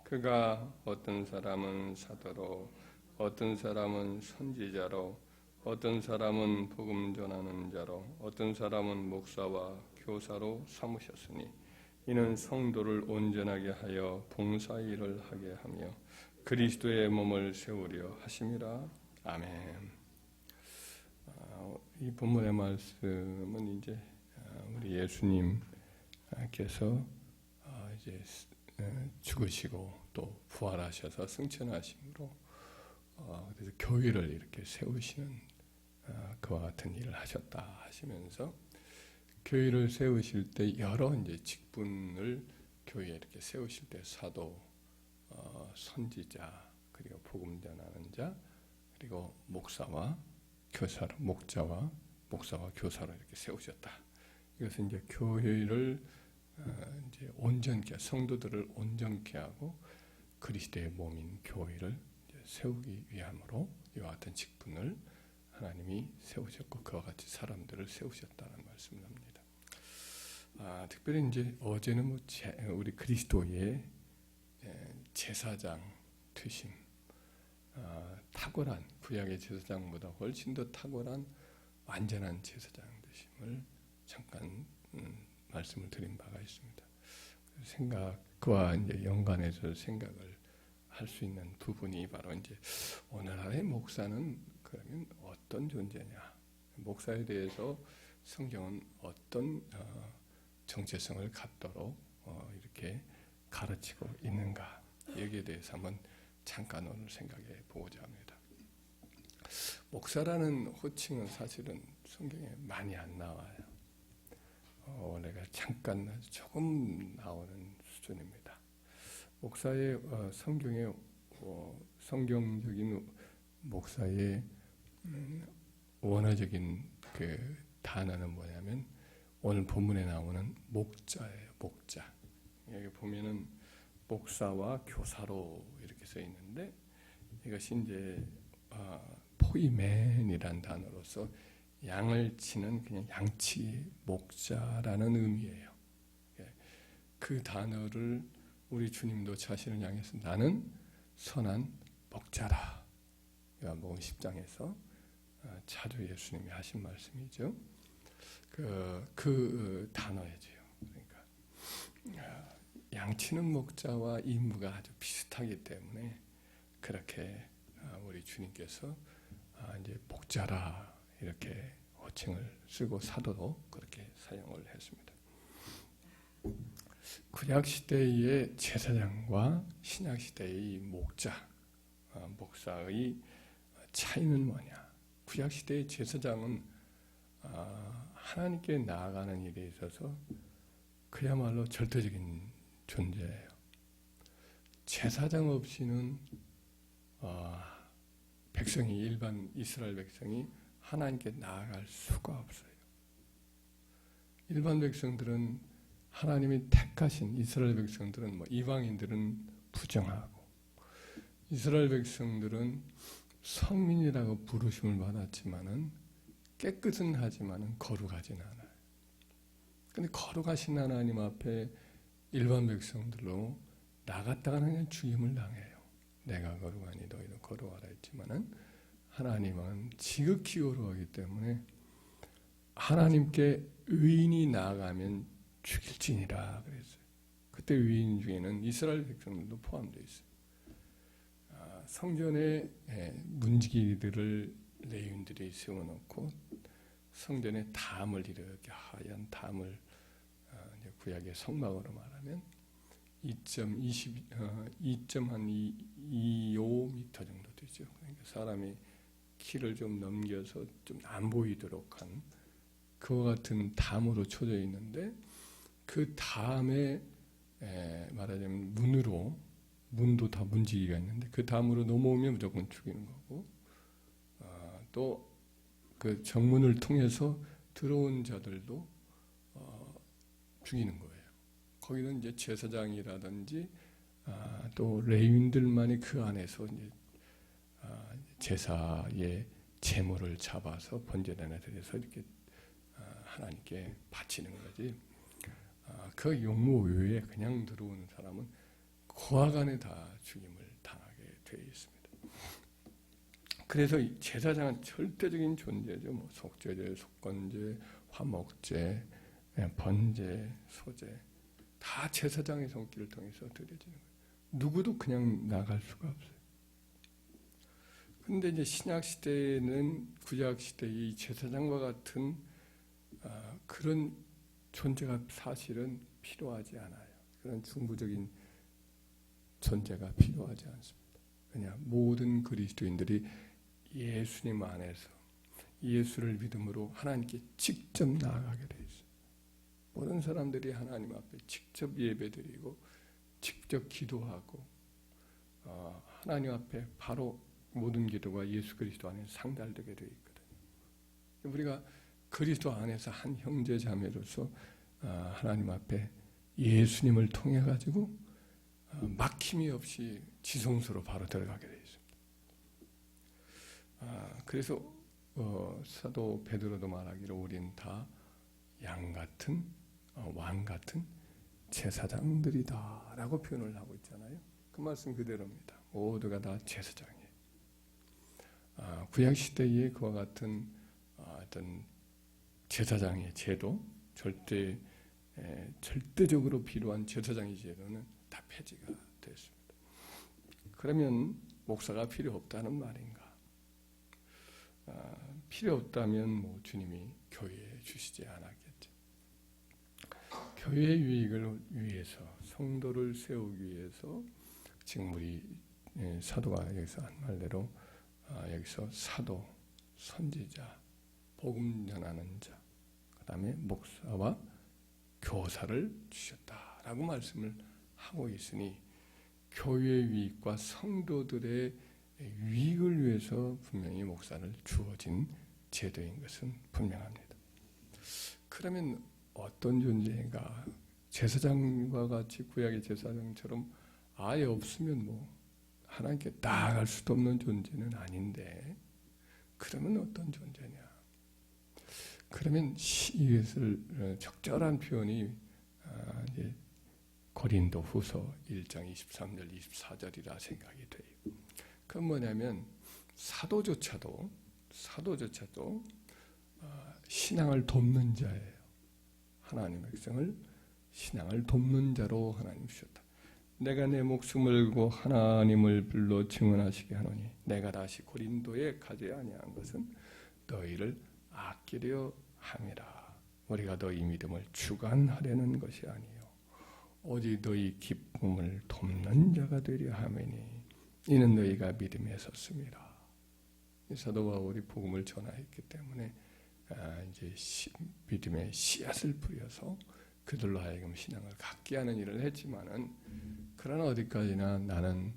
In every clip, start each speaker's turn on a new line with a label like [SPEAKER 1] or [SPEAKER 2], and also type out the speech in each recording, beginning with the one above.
[SPEAKER 1] 그가 어떤 사람은 사도로, 어떤 사람은 선지자로, 어떤 사람은 복음 전하는 자로, 어떤 사람은 목사와 교사로 삼으셨으니 이는 성도를 온전하게 하여 봉사일을 하게 하며 그리스도의 몸을 세우려 하심이라. 아멘. 이 본문의 말씀은 이제 우리 예수님께서 이제 죽으시고 또 부활하셔서 승천하심으로 그래서 교회를 이렇게 세우시는 그와 같은 일을 하셨다 하시면서 교회를 세우실 때 여러 이제 직분을 교회에 이렇게 세우실 때 사도, 선지자, 그리고 복음 전하는 자, 그리고 목사와 교사로, 목사와 교사로 이렇게 세우셨다. 이것은 이제 교회를 이제 온전케, 성도들을 온전케 하고 그리스도의 몸인 교회를 세우기 위함으로 이와 같은 직분을 하나님이 세우셨고 그와 같이 사람들을 세우셨다는 말씀을 합니다. 특별히 이제 어제는 우리 그리스도의 제사장 되심, 탁월한 구약의 제사장보다 훨씬 더 탁월한 완전한 제사장 되심을 잠깐 말씀을 드린 바가 있습니다. 그와 이제 연관해서 생각을 할 수 있는 부분이 바로 이제 오늘날의 목사는 그러면 어떤 존재냐? 목사에 대해서 성경은 어떤 정체성을 갖도록 이렇게 가르치고 있는가? 여기에 대해서 한번 잠깐 오늘 생각해 보고자 합니다. 목사라는 호칭은 사실은 성경에 많이 안 나와요. 원래가 잠깐 조금 나오는 수준입니다. 목사의 성경의 성경적인 목사의 원어적인 그 단어는 뭐냐면 오늘 본문에 나오는 목자예요. 목자. 여기 보면은 목사와 교사로 이렇게 써 있는데 이것이 이제 포이맨이란 단어로서 양을 치는 그냥 양치 목자라는 의미예요. 그 단어를 우리 주님도 자신을 향해서 나는 선한 목자라. 요한복음 10장에서 자주 예수님이 하신 말씀이죠. 그 단어이죠. 그러니까 양치는 목자와 임무가 아주 비슷하기 때문에 그렇게 우리 주님께서 이제 목자라 이렇게 호칭을 쓰고 사도도 그렇게 사용을 했습니다. 구약 시대의 제사장과 신약 시대의 목사의 차이는 뭐냐? 구약 시대의 제사장은 하나님께 나아가는 일에 있어서 그야말로 절대적인 존재예요. 제사장 없이는 백성이 일반 이스라엘 백성이 하나님께 나아갈 수가 없어요. 일반 백성들은 하나님이 택하신 이스라엘 백성들은 이방인들은 부정하고 이스라엘 백성들은 성민이라고 부르심을 받았지만은 깨끗은 하지만은 거룩하지는 않아요. 근데 거룩하신 하나님 앞에 일반 백성들로 나갔다가는 그냥 죽임을 당해요. 내가 거룩하니 너희도 거룩하라 했지만은 하나님은 지극히 거룩하기 때문에 하나님께 의인이 나아가면 죽일지니라 그랬어요. 그때 의인 중에는 이스라엘 백성들도 포함되어 있어요. 성전에 문지기들을 레위인들이 세워놓고 성전에 담을 이렇게 하얀 담을 구약의 성막으로 말하면 2.25m 정도 되죠. 그러니까 사람이 키를 좀 넘겨서 좀 안 보이도록 한 그와 같은 담으로 쳐져 있는데 그 담에 말하자면 문도 다 문지기가 있는데 그 담으로 넘어오면 무조건 죽이는 거고 또 그 정문을 통해서 들어온 자들도 죽이는 거예요. 거기는 이제 제사장이라든지 또 레위인들만이 그 안에서 이제 제사의 제물을 잡아서 번제단에 드려서 이렇게 하나님께 바치는 거지. 그 용모 외에 그냥 들어오는 사람은 고아간에 다 죽임을 당하게 되어 있습니다. 그래서 제사장은 절대적인 존재죠. 뭐 속죄제, 속건제, 화목제, 번제, 소제 다 제사장의 손길을 통해서 드려지는 거예요. 누구도 그냥 나갈 수가 없어요. 근데 이제 신약 시대에는 구약 시대의 제사장과 같은 그런 존재가 사실은 필요하지 않아요. 그런 중부적인 존재가 필요하지 않습니다. 그냥 모든 그리스도인들이 예수님 안에서 예수를 믿음으로 하나님께 직접 나아가게 돼 있어요. 모든 사람들이 하나님 앞에 직접 예배드리고 직접 기도하고 하나님 앞에 바로 모든 기도가 예수 그리스도 안에 상달되게 되어 있거든요. 우리가 그리스도 안에서 한 형제 자매로서 하나님 앞에 예수님을 통해 가지고 막힘이 없이 지성소로 바로 들어가게 되어 있습니다. 그래서 사도 베드로도 말하기를 우린 다 양 같은 왕 같은 제사장들이다 라고 표현을 하고 있잖아요. 그 말씀 그대로입니다. 모두가 다 제사장이에요. 구약시대에 그와 같은 어떤 제사장의 제도, 절대적으로 필요한 제사장의 제도는 다 폐지가 됐습니다. 그러면 목사가 필요 없다는 말인가? 필요 없다면 뭐 주님이 교회에 주시지 않았겠죠. 교회의 유익을 위해서, 성도를 세우기 위해서 지금 우리 사도가 여기서 한 말대로 여기서 사도, 선지자, 복음 전하는 자, 그 다음에 목사와 교사를 주셨다라고 말씀을 하고 있으니 교회의 유익과 성도들의 유익을 위해서 분명히 목사를 주어진 제도인 것은 분명합니다. 그러면 어떤 존재인가? 제사장과 같이 구약의 제사장처럼 아예 없으면 뭐 하나님께 나아갈 수도 없는 존재는 아닌데 그러면 어떤 존재냐? 그러면 이것을 적절한 표현이 이제 고린도 후서 1장 23절 24절이라 생각이 돼요. 그건 뭐냐면 사도조차도 신앙을 돕는 자예요. 하나님의 백성을 신앙을 돕는 자로 하나님 주셨다. 내가 내 목숨을 걸고 하나님을 불러 증언하시게 하노니 내가 다시 고린도에 가지 아니한 것은 너희를 아끼려 함이라. 우리가 너희 믿음을 주관하려는 것이 아니요 오직 너희 기쁨을 돕는 자가 되려 함이니 이는 너희가 믿음에 섰습니다. 사도 바울이 복음을 전하였기 때문에 이제 믿음의 씨앗을 뿌려서 그들로 하여금 신앙을 갖게 하는 일을 했지만은 그러나 어디까지나 나는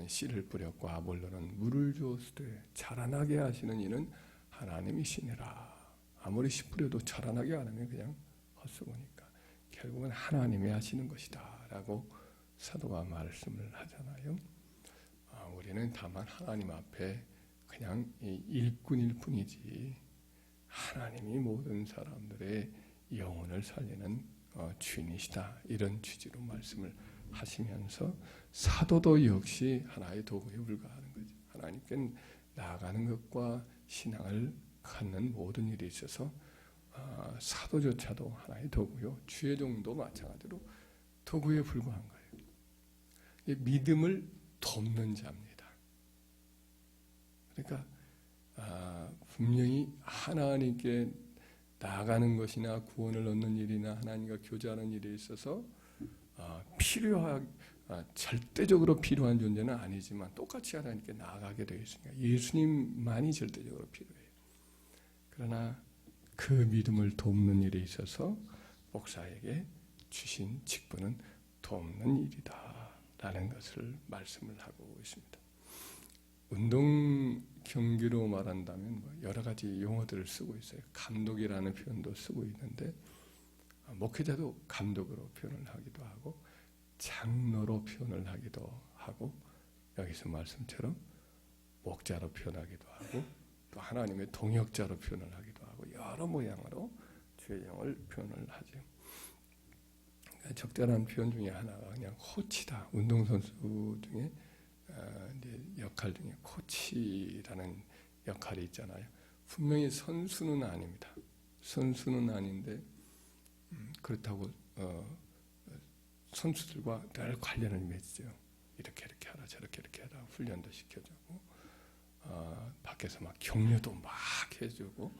[SPEAKER 1] 씨를 뿌렸고 아볼로는 물을 주었으되 자라나게 하시는 이는 하나님이시니라. 아무리 씨 뿌려도 자라나게 안 하면 그냥 헛수고니까 결국은 하나님이 하시는 것이다 라고 사도가 말씀을 하잖아요. 우리는 다만 하나님 앞에 그냥 일꾼일 뿐이지 하나님이 모든 사람들의 영혼을 살리는 주인이시다. 이런 취지로 말씀을 하시면서 사도도 역시 하나의 도구에 불과하는 거죠. 하나님께 나아가는 것과 신앙을 갖는 모든 일에 있어서 사도조차도 하나의 도구요. 주의 종도 마찬가지로 도구에 불과한 거예요. 믿음을 돕는 자입니다. 그러니까 분명히 하나님께 나아가는 것이나 구원을 얻는 일이나 하나님과 교제하는 일에 있어서 절대적으로 필요한 존재는 아니지만 똑같이 하나님께 나아가게 되어 있으니까 예수님만이 절대적으로 필요해요. 그러나 그 믿음을 돕는 일에 있어서 목사에게 주신 직분은 돕는 일이다 라는 것을 말씀을 하고 있습니다. 운동 경기로 말한다면 여러 가지 용어들을 쓰고 있어요. 감독이라는 표현도 쓰고 있는데 목회자도 감독으로 표현을 하기도 하고 장로로 표현을 하기도 하고 여기서 말씀처럼 목자로 표현하기도 하고 또 하나님의 동역자로 표현을 하기도 하고 여러 모양으로 주의 영을 표현을 하죠. 적절한 표현 중에 하나가 그냥 코치다. 운동선수 중에 이제 역할 중에 코치라는 역할이 있잖아요. 분명히 선수는 아닙니다. 선수는 아닌데 그렇다고 선수들과 늘 관련을 맺죠. 이렇게 하라 저렇게 하라 훈련도 시켜주고 밖에서 막 격려도 막 해주고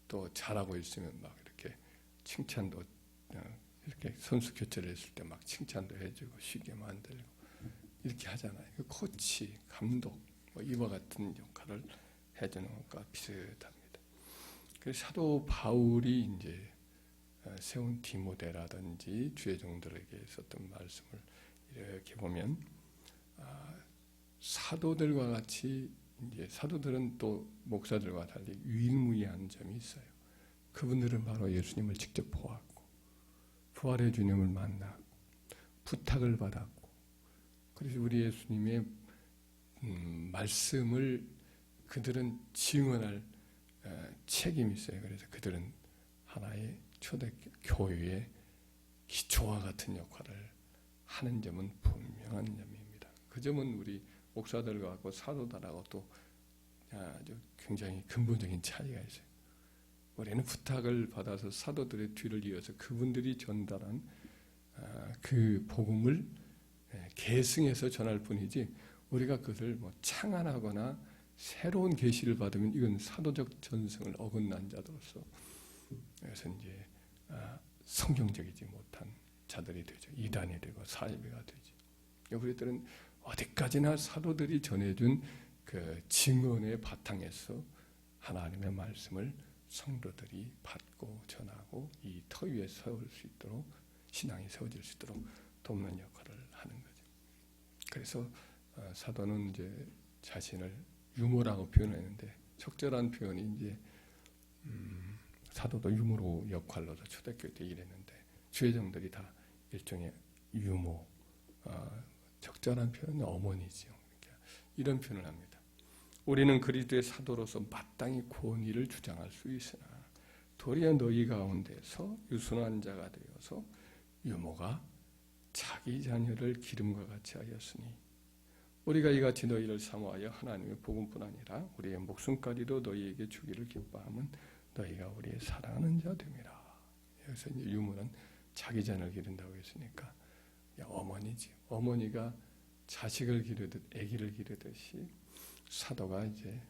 [SPEAKER 1] 또 잘하고 있으면 막 이렇게 칭찬도 이렇게 선수 교체를 했을 때 막 칭찬도 해주고 쉬게 만들고 이렇게 하잖아요. 코치, 감독 뭐 이와 같은 역할을 해주는 것과 비슷합니다. 그래서 사도 바울이 이제 세운 디모데라든지 주의 종들에게 썼던 말씀을 이렇게 보면 사도들과 같이 이제 사도들은 또 목사들과 달리 유일무이한 점이 있어요. 그분들은 바로 예수님을 직접 보았고 부활의 주님을 만나고 부탁을 받았고 그래서 우리 예수님의 말씀을 그들은 증언할 책임이 있어요. 그래서 그들은 하나의 초대교회의 기초와 같은 역할을 하는 점은 분명한 점입니다. 그 점은 우리 목사들과 사도들하고 또 아주 굉장히 근본적인 차이가 있어요. 우리는 부탁을 받아서 사도들의 뒤를 이어서 그분들이 전달한 그 복음을 계승해서 전할 뿐이지 우리가 그것을 뭐 창안하거나 새로운 계시를 받으면 이건 사도적 전승을 어긋난 자로서 그래서 이제 성경적이지 못한 자들이 되죠. 이단이 되고 사이비가 되죠. 우리들은 어디까지나 사도들이 전해준 그 증언의 바탕에서 하나님의 말씀을 성도들이 받고 전하고 이 터 위에 세울 수 있도록 신앙이 세워질 수 있도록 돕는 역할을 하는 거죠. 그래서 사도는 이제 자신을 유모라고 표현했는데 적절한 표현이 이제 사도도 유모로 역할로서 초대교회 때 일했는데 주의종들이 다 일종의 유모 적절한 표현은 어머니죠. 그러니까 이런 표현을 합니다. 우리는 그리스도의 사도로서 마땅히 권위를 주장할 수 있으나 도리어 너희 가운데서 유순한 자가 되어서 유모가 자기 자녀를 기름과 같이 하였으니 우리가 이같이 너희를 사모하여 하나님의 복음뿐 아니라 우리의 목숨까지도 너희에게 주기를 기뻐하면 너희가 우리의 사랑하는 자 됨이라. 여기서 이제 유모는 자기 자녀를 기른다고 했으니까 어머니지. 어머니가 자식을 기르듯 아기를 기르듯이 사도가 이제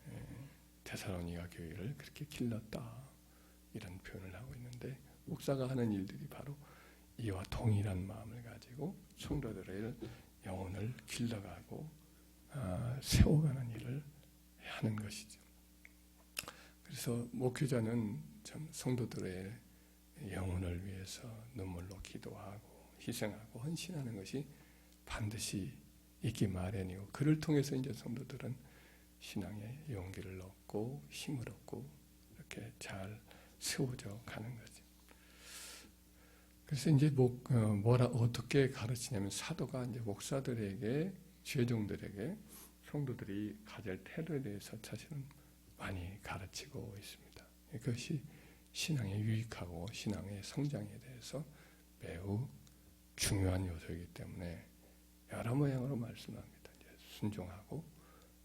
[SPEAKER 1] 데살로니가 교회를 그렇게 길렀다 이런 표현을 하고 있는데 목사가 하는 일들이 바로 이와 동일한 마음을 가지고 성도들의 영혼을 길러가고 세워가는 일을 하는 것이죠. 그래서 목회자는 참 성도들의 영혼을 위해서 눈물로 기도하고 희생하고 헌신하는 것이 반드시 있기 마련이고 그를 통해서 이제 성도들은 신앙의 용기를 얻고 힘을 얻고 이렇게 잘 세워져 가는 거죠. 그래서 이제 어떻게 가르치냐면 사도가 이제 목사들에게 죄종들에게 성도들이 가질 태도에 대해서 사실은 많이 가르치고 있습니다. 그것이 신앙에 유익하고 신앙의 성장에 대해서 매우 중요한 요소이기 때문에 여러 모양으로 말씀합니다. 이제 순종하고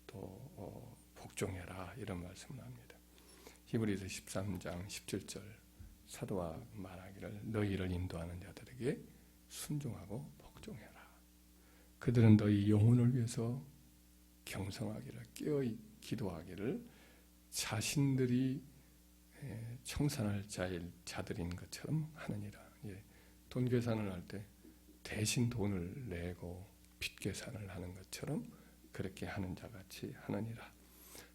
[SPEAKER 1] 또 복종해라 이런 말씀을 합니다. 히브리서 13장 17절 사도와 말하기를 너희를 인도하는 자들에게 순종하고 복종해라. 그들은 너희 영혼을 위해서 경성하기를 깨어 기도하기를 자신들이 청산할 자들인 것처럼 하느니라. 돈 계산을 할 때 대신 돈을 내고 빚 계산을 하는 것처럼 그렇게 하는 자같이 하느니라.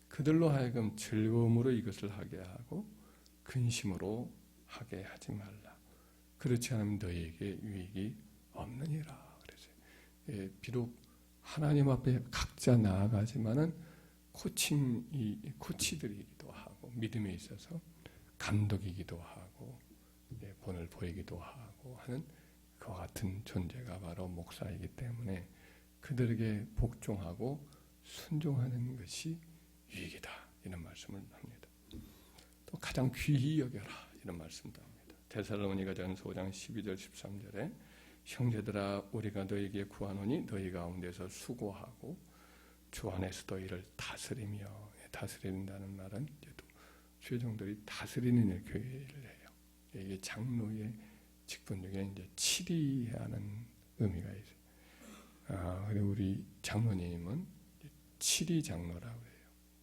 [SPEAKER 1] 그들로 하여금 즐거움으로 이것을 하게 하고 근심으로 하게 하지 말라. 그렇지 않으면 너희에게 유익이 없느니라. 그래서 비록 하나님 앞에 각자 나아가지만은 코치들이기도 하고 믿음에 있어서 감독이기도 하고 본을 보이기도 하고 하는 그와 같은 존재가 바로 목사이기 때문에 그들에게 복종하고 순종하는 것이 유익이다 이런 말씀을 합니다. 또 가장 귀히 여겨라 이런 말씀도 합니다. 데살로니가 전서 5장 12절 13절에 형제들아 우리가 너희에게 구하노니 너희 가운데서 수고하고 주 안에서도 이를 다스리며, 다스린다는 말은 또 주의종들이 다스리는 일, 교회를 해요. 이게 장로의 직분 중에 이제 치리하는 의미가 있어요. 그리고 우리 장로님은 치리 장로라고 해요.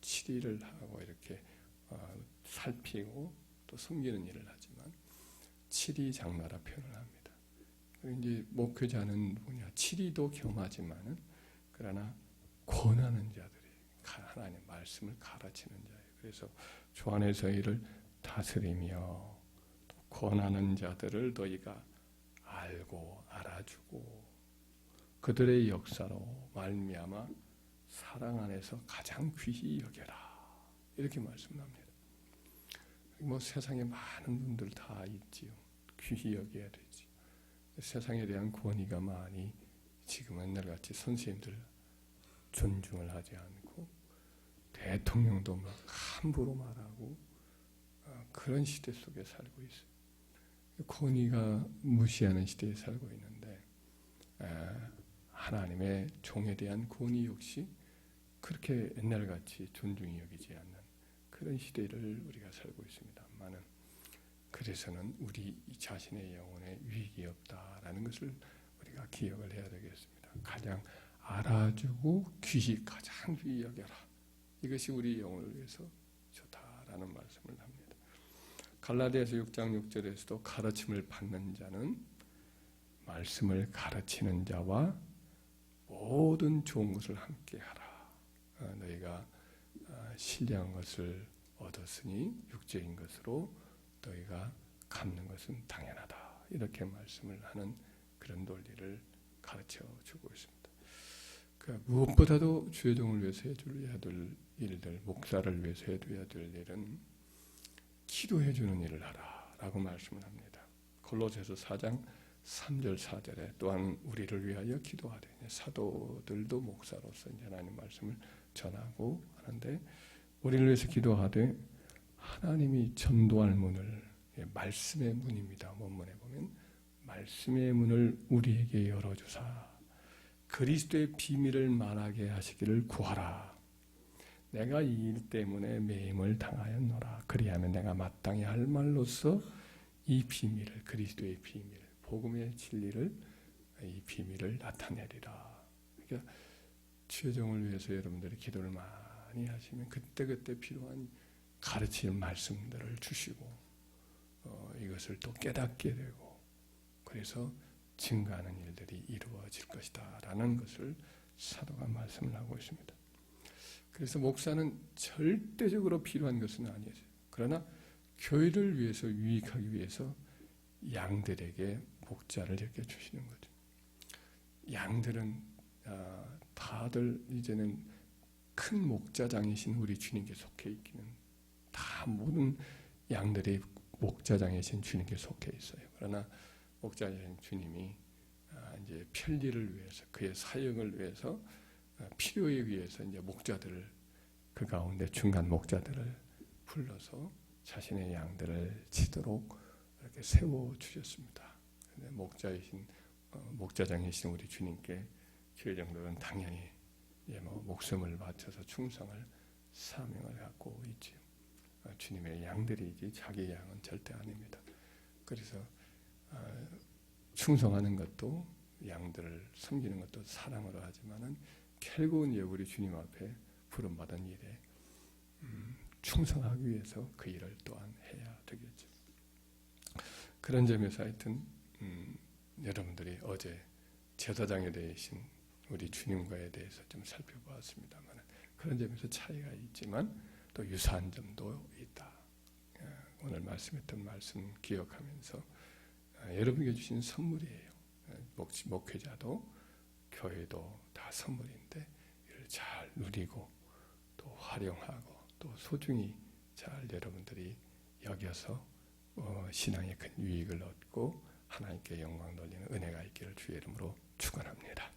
[SPEAKER 1] 치리를 하고 이렇게 살피고 또 섬기는 일을 하지만 치리 장로라 표현을 합니다. 그리고 이제 목회자는 뭐냐, 치리도 겸하지만은 그러나 권하는 자들이 하나님의 말씀을 가르치는 자예요. 그래서 주 안에서 이를 다스리며 또 권하는 자들을 너희가 알고 알아주고 그들의 역사로 말미암아 사랑 안에서 가장 귀히 여겨라, 이렇게 말씀합니다. 뭐 세상에 많은 분들 다 있지요. 귀히 여겨야 되지. 세상에 대한 권위가 많이 지금 옛날같이 선생님들 존중을 하지 않고 대통령도 막 함부로 말하고 그런 시대 속에 살고 있어요. 권위가 무시하는 시대에 살고 있는데 하나님의 종에 대한 권위 역시 그렇게 옛날같이 존중이 여기지 않는 그런 시대를 우리가 살고 있습니다만은, 그래서는 우리 자신의 영혼에 유익이 없다라는 것을 우리가 기억을 해야 되겠습니다. 가장 알아주고 귀히 가장 귀히 여겨라. 이것이 우리 영혼을 위해서 좋다라는 말씀을 합니다. 갈라디아서 6장 6절에서도 가르침을 받는 자는 말씀을 가르치는 자와 모든 좋은 것을 함께하라. 너희가 신령한 것을 얻었으니 육적인 것으로 너희가 갚는 것은 당연하다. 이렇게 말씀을 하는 그런 논리를 가르쳐 주고 있습니다. 그러니까 무엇보다도 주의 종을 위해서 해줘야 될 일들, 목사를 위해서 해줘야 될 일은 기도해 주는 일을 하라라고 말씀을 합니다. 골로새서 4장 3절 4절에 또한 우리를 위하여 기도하되, 사도들도 목사로서 이제 하나님 말씀을 전하고 하는데, 우리를 위해서 기도하되 하나님이 전도할 문을, 말씀의 문입니다. 원문에 보면 말씀의 문을 우리에게 열어주사 그리스도의 비밀을 말하게 하시기를 구하라. 내가 이 일 때문에 매임을 당하였노라. 그리하면 내가 마땅히 할 말로써 이 비밀을, 그리스도의 비밀, 복음의 진리를, 이 비밀을 나타내리라. 그러니까 주의 종을 위해서 여러분들이 기도를 많이 하시면 그때그때 필요한 가르칠 말씀들을 주시고 이것을 또 깨닫게 되고, 그래서 증가하는 일들이 이루어질 것이다 라는 것을 사도가 말씀을 하고 있습니다. 그래서 목사는 절대적으로 필요한 것은 아니에요. 그러나 교회를 위해서 유익하기 위해서 양들에게 목자를 이렇게 주시는 거죠. 양들은 다들 이제는 큰 목자장이신 우리 주님께 속해 있기는, 다 모든 양들이 목자장이신 주님께 속해 있어요. 그러나 목자장이신 주님이 이제 편리를 위해서, 그의 사역을 위해서, 필요에 의해서 이제 목자들을, 그 가운데 중간 목자들을 불러서 자신의 양들을 치도록 이렇게 세워 주셨습니다. 목자이신 목자장이신 우리 주님께 교회 정도는 당연히 목숨을 바쳐서 충성을, 사명을 갖고 있지요. 주님의 양들이지 자기 양은 절대 아닙니다. 그래서 충성하는 것도, 양들을 섬기는 것도 사랑으로 하지만은 결국은 우리 주님 앞에 부름받은 일에 충성하기 위해서 그 일을 또한 해야 되겠죠. 그런 점에서 하여튼 여러분들이 어제 제사장에 대해신 우리 주님과에 대해서 좀 살펴보았습니다만, 그런 점에서 차이가 있지만 또 유사한 점도 있다. 오늘 말씀했던 말씀 기억하면서 여러분에게 주신 선물이에요. 목회자도 교회도 다 선물인데 이를 잘 누리고 또 활용하고 또 소중히 잘 여러분들이 여겨서 신앙의 큰 유익을 얻고 하나님께 영광 돌리는 은혜가 있기를 주의 이름으로 축원합니다.